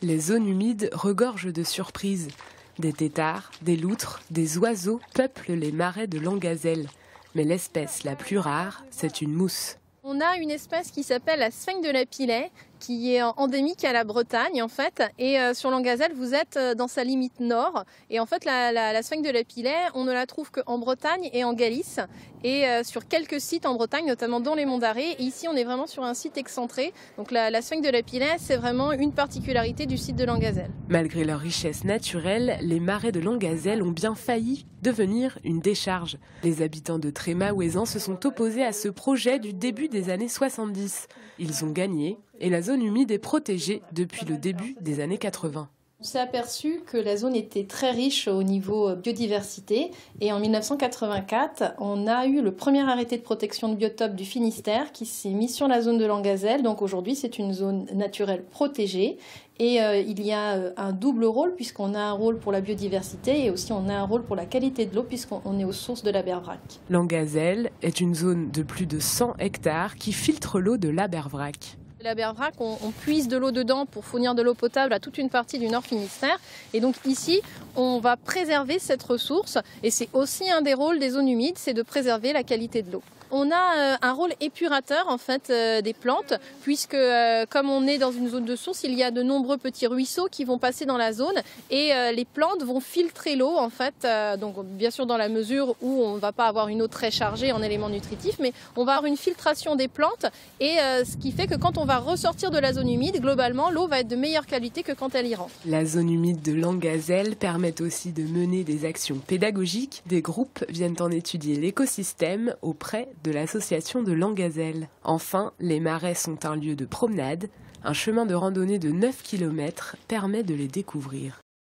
Les zones humides regorgent de surprises. Des têtards, des loutres, des oiseaux peuplent les marais de Langazelle. Mais l'espèce la plus rare, c'est une mousse. On a une espèce qui s'appelle la sphinx de Lapillet, qui est endémique à la Bretagne en fait. Et sur Langazelle, vous êtes dans sa limite nord. Et en fait, la sphinx de Lapillet, on ne la trouve qu'en Bretagne et en Galice. Et sur quelques sites en Bretagne, notamment dans les Monts d'Arrée. Et ici, on est vraiment sur un site excentré. Donc la sphinx de Lapillet, c'est vraiment une particularité du site de Langazelle. Malgré leur richesse naturelle, les marais de Langazelle ont bien failli devenir une décharge. Les habitants de Tréma-Ouezan se sont opposés à ce projet du début des années 70. Ils ont gagné et la zone humide est protégée depuis le début des années 80. On s'est aperçu que la zone était très riche au niveau biodiversité et en 1984, on a eu le premier arrêté de protection de biotope du Finistère qui s'est mis sur la zone de Langazelle. Donc aujourd'hui, c'est une zone naturelle protégée et il y a un double rôle puisqu'on a un rôle pour la biodiversité et aussi on a un rôle pour la qualité de l'eau puisqu'on est aux sources de l'Abervrac. Langazelle est une zone de plus de 100 hectares qui filtre l'eau de l'Abervrac. L'Abervrac, on puise de l'eau dedans pour fournir de l'eau potable à toute une partie du Nord Finistère. Et donc ici, on va préserver cette ressource. Et c'est aussi un des rôles des zones humides, c'est de préserver la qualité de l'eau. On a un rôle épurateur en fait des plantes, puisque comme on est dans une zone de source, il y a de nombreux petits ruisseaux qui vont passer dans la zone et les plantes vont filtrer l'eau en fait. Donc bien sûr dans la mesure où on ne va pas avoir une eau très chargée en éléments nutritifs, mais on va avoir une filtration des plantes et ce qui fait que quand on va ressortir de la zone humide, globalement l'eau va être de meilleure qualité que quand elle y rentre. La zone humide de Langazelle permet aussi de mener des actions pédagogiques. Des groupes viennent en étudier l'écosystème auprès de l'association de Langazelle. Enfin, les marais sont un lieu de promenade. Un chemin de randonnée de 9 km permet de les découvrir.